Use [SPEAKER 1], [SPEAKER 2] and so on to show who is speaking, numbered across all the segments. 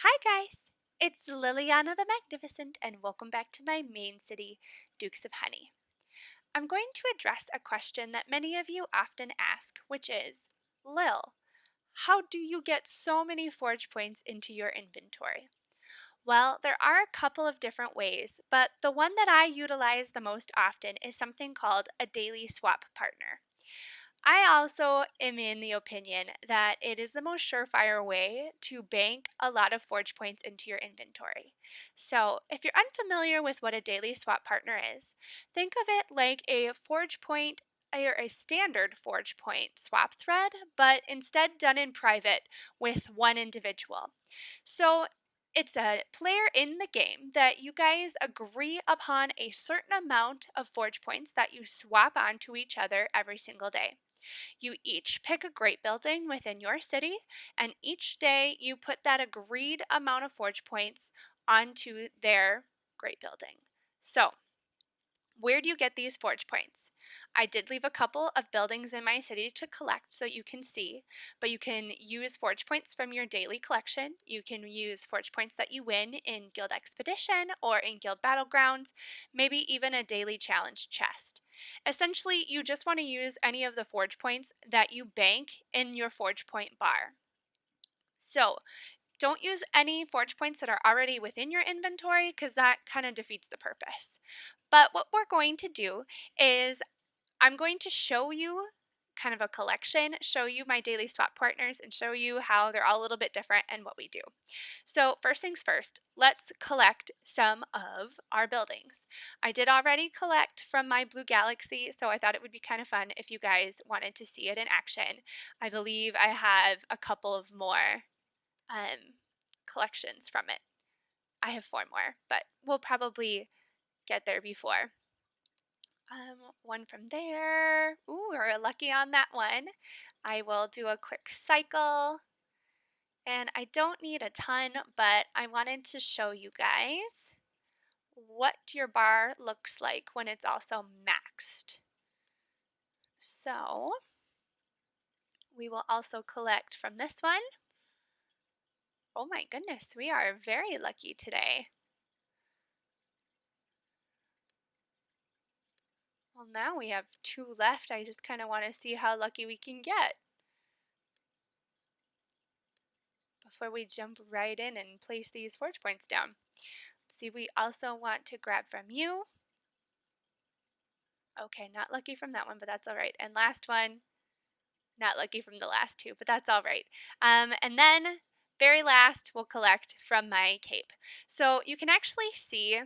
[SPEAKER 1] Hi guys, it's Liliana the Magnificent and welcome back to my main city, Dukes of Honey. I'm going to address a question that many of you often ask, which is, Lil, how do you get so many forge points into your inventory? Well, there are a couple of different ways, but the one that I utilize the most often is something called a daily swap partner. I also am in the opinion that it is the most surefire way to bank a lot of forge points into your inventory. So, if you're unfamiliar with what a daily swap partner is, think of it like a forge point or a standard forge point swap thread, but instead done in private with one individual. So, it's a player in the game that you guys agree upon a certain amount of forge points that you swap onto each other every single day. You each pick a great building within your city, and each day you put that agreed amount of forge points onto their great building. So, where do you get these forge points? I did leave a couple of buildings in my city to collect so you can see, but you can use forge points from your daily collection. You can use forge points that you win in Guild Expedition or in Guild Battlegrounds, maybe even a daily challenge chest. Essentially, you just want to use any of the forge points that you bank in your forge point bar. So, don't use any forge points that are already within your inventory because that kind of defeats the purpose. But what we're going to do is I'm going to show you kind of a collection, show you my daily swap partners, and show you how they're all a little bit different and what we do. So first things first, let's collect some of our buildings. I did already collect from my Blue Galaxy, so I thought it would be kind of fun if you guys wanted to see it in action. I believe I have a couple of more collections from it. I have four more, but we'll probably get there before. One from there. Ooh, we're lucky on that one. I will do a quick cycle. And I don't need a ton, but I wanted to show you guys what your bar looks like when it's also maxed. So we will also collect from this one. Oh my goodness, we are very lucky today. Well, now we have two left. I just kind of want to see how lucky we can get before we jump right in and place these forge points down. See, we also want to grab from you. Okay, not lucky from that one, but that's all right. And last one, not lucky from the last two, but that's all right. And then very last, we'll collect from my cape. So you can actually see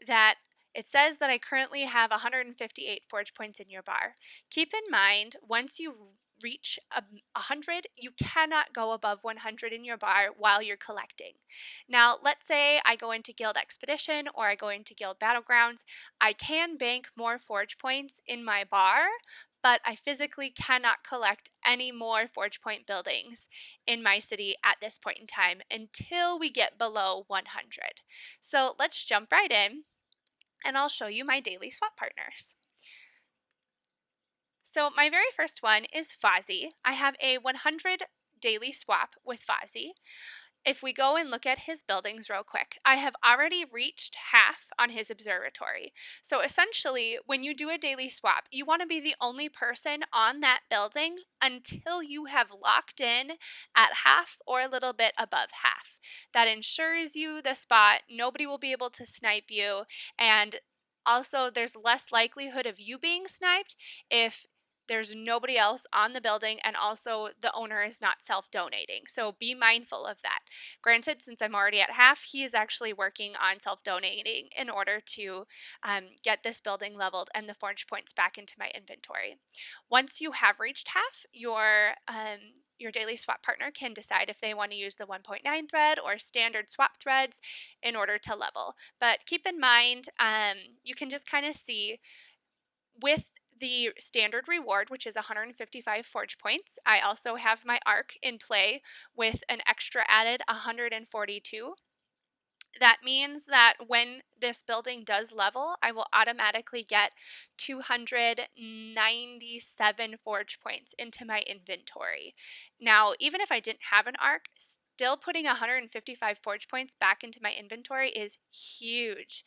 [SPEAKER 1] that it says that I currently have 158 forge points in your bar. Keep in mind, once you reach 100, you cannot go above 100 in your bar while you're collecting. Now, let's say I go into Guild Expedition or I go into Guild Battlegrounds. I can bank more forge points in my bar, but I physically cannot collect any more forge point buildings in my city at this point in time until we get below 100. So let's jump right in and I'll show you my daily swap partners. So my very first one is Fozzie. I have a 100 daily swap with Fozzie. If we go and look at his buildings real quick, I have already reached half on his observatory. So essentially, when you do a daily swap, you want to be the only person on that building until you have locked in at half or a little bit above half. That ensures you the spot. Nobody will be able to snipe you. And also, there's less likelihood of you being sniped if there's nobody else on the building and also the owner is not self-donating. So be mindful of that. Granted, since I'm already at half, he is actually working on self-donating in order to get this building leveled and the forge points back into my inventory. Once you have reached half, your daily swap partner can decide if they want to use the 1.9 thread or standard swap threads in order to level. But keep in mind, you can just kind of see with the standard reward, which is 155 forge points. I also have my arc in play with an extra added 142. That means that when this building does level, I will automatically get 297 forge points into my inventory. Now, even if I didn't have an arc, still putting 155 forge points back into my inventory is huge.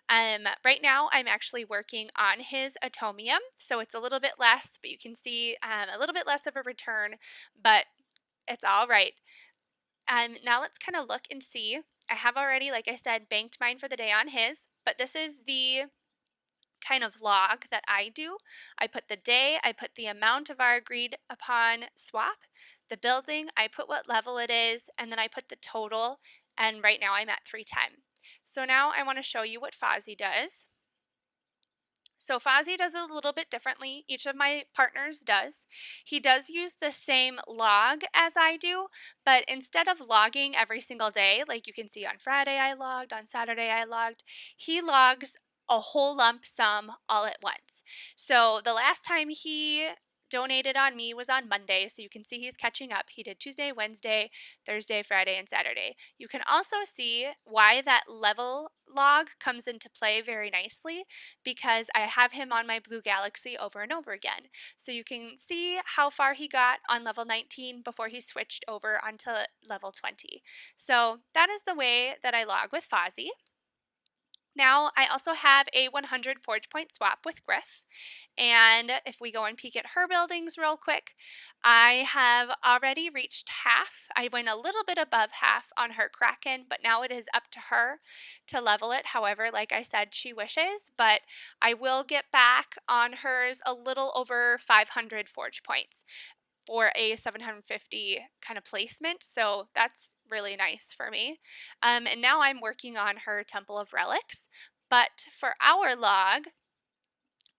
[SPEAKER 1] Right now, I'm actually working on his atomium, so it's a little bit less, but you can see a little bit less of a return, but it's all right. Now let's kind of look and see. I have already, like I said, banked mine for the day on his, but this is the kind of log that I do. I put the day, I put the amount of our agreed upon swap, the building, I put what level it is, and then I put the total, and right now I'm at 310. So now I want to show you what FoE does. So FoE does it a little bit differently. Each of my partners does. He does use the same log as I do, but instead of logging every single day, like you can see on Friday I logged, on Saturday I logged, he logs a whole lump sum all at once. So the last time he donated on me was on Monday, so you can see he's catching up. He did Tuesday, Wednesday, Thursday, Friday, and Saturday. You can also see why that level log comes into play very nicely, because I have him on my Blue Galaxy over and over again. So you can see how far he got on level 19 before he switched over onto level 20. So that is the way that I log with FoE. Now, I also have a 100 forge point swap with Griff. And if we go and peek at her buildings real quick, I have already reached half. I went a little bit above half on her Kraken, but now it is up to her to level it. However, like I said, she wishes, but I will get back on hers a little over 500 forge points for a 750 kind of placement. So that's really nice for me. And now I'm working on her Temple of Relics. But for our log,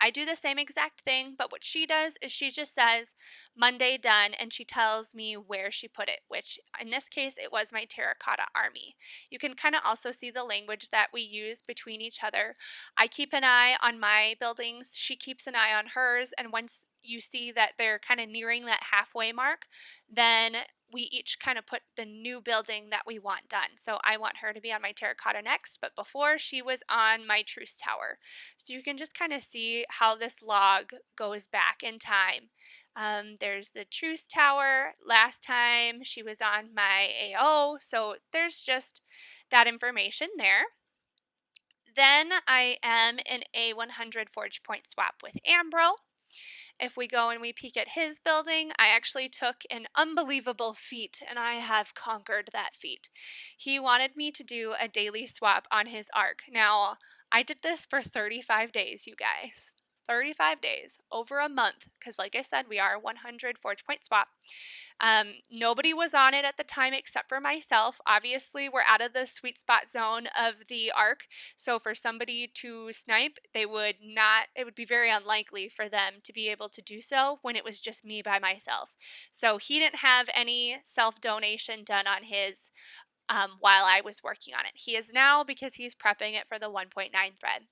[SPEAKER 1] I do the same exact thing, but what she does is she just says Monday done, and she tells me where she put it, which in this case, it was my terracotta army. You can kind of also see the language that we use between each other. I keep an eye on my buildings, she keeps an eye on hers, and once you see that they're kind of nearing that halfway mark, then we each kind of put the new building that we want done. So I want her to be on my terracotta next, but before she was on my truce tower. So you can just kind of see how this log goes back in time. There's the truce tower. Last time she was on my AO, so there's just that information there. Then I am in a 100 forge point swap with Ambro. If we go and we peek at his building, I actually took an unbelievable feat, and I have conquered that feat. He wanted me to do a daily swap on his arc. Now, I did this for 35 days, you guys. 35 days, over a month, because like I said, we are 100 forge point swap. Nobody was on it at the time except for myself. Obviously, we're out of the sweet spot zone of the arc. So for somebody to snipe, it would be very unlikely for them to be able to do so when it was just me by myself. So he didn't have any self-donation done on his while I was working on it. He is now, because he's prepping it for the 1.9 thread.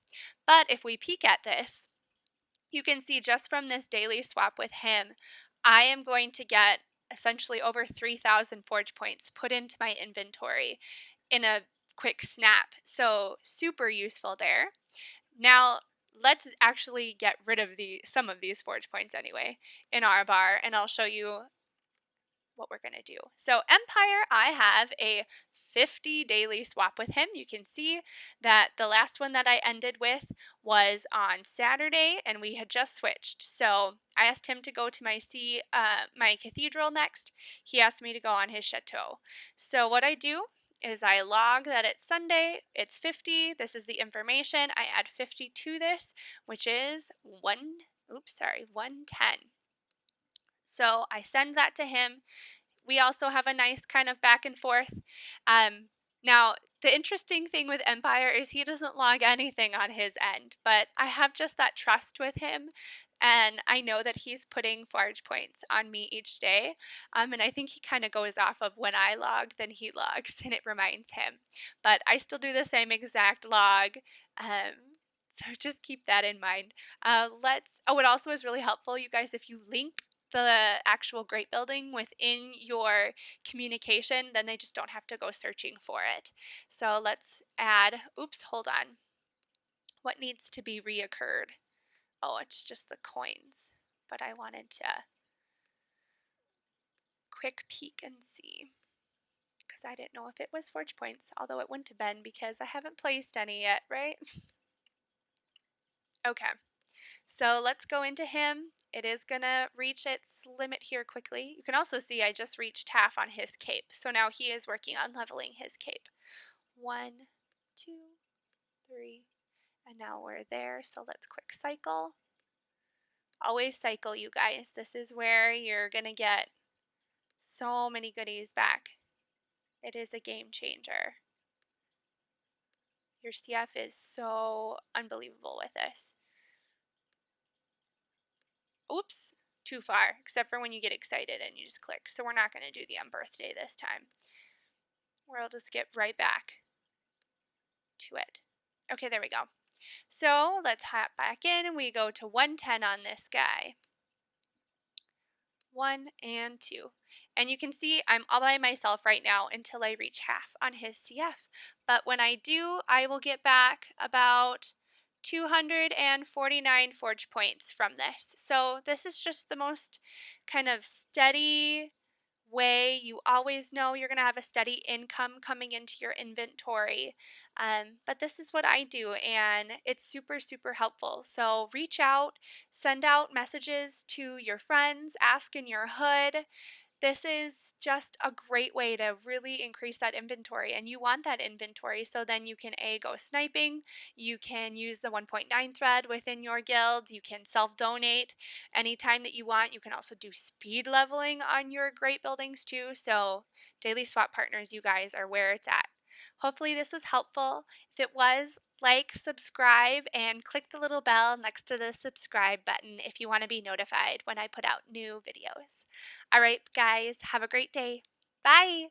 [SPEAKER 1] But if we peek at this, you can see just from this daily swap with him, I am going to get essentially over 3,000 forge points put into my inventory in a quick snap. So super useful there. Now let's actually get rid of some of these forge points anyway in our bar, and I'll show you what we're going to do. So Empire, I have a 50 daily swap with him. You can see that the last one that I ended with was on Saturday, and we had just switched. So I asked him to go to my cathedral next. He asked me to go on his chateau. So what I do is I log that it's Sunday, it's 50, this is the information. I add 50 to this, which is 110. So I send that to him. We also have a nice kind of back and forth. Now, the interesting thing with Empire is he doesn't log anything on his end, but I have just that trust with him, and I know that he's putting forge points on me each day, and I think he kind of goes off of when I log, then he logs, and it reminds him. But I still do the same exact log, so just keep that in mind. It also is really helpful, you guys, if you link the actual great building within your communication, then they just don't have to go searching for it. So let's add, oops, hold on. What needs to be reoccurred? Oh, it's just the coins, but I wanted to quick peek and see because I didn't know if it was forge points, although it wouldn't have been because I haven't placed any yet, right? Okay, so let's go into him. It is gonna reach its limit here quickly. You can also see I just reached half on his cape, so now he is working on leveling his cape. 1, 2, 3, and now we're there, so let's quick cycle. Always cycle, you guys. This is where you're gonna get so many goodies back. It is a game changer. Your CF is so unbelievable with this. Oops, too far, except for when you get excited and you just click. So we're not going to do the unbirthday this time. We'll just get right back to it. Okay, there we go. So let's hop back in and we go to 110 on this guy. 1 and 2. And you can see I'm all by myself right now until I reach half on his CF. But when I do, I will get back about 249 forge points from this. So this is just the most kind of steady way. You always know you're going to have a steady income coming into your inventory. But this is what I do, and it's super, super helpful. So reach out, send out messages to your friends, ask in your hood. This is just a great way to really increase that inventory, and you want that inventory so then you can go sniping, you can use the 1.9 thread within your guild, you can self-donate anytime that you want. You can also do speed leveling on your great buildings too, so daily swap partners, you guys, are where it's at. Hopefully this was helpful. If it was, like, subscribe, and click the little bell next to the subscribe button if you want to be notified when I put out new videos. All right, guys, have a great day. Bye.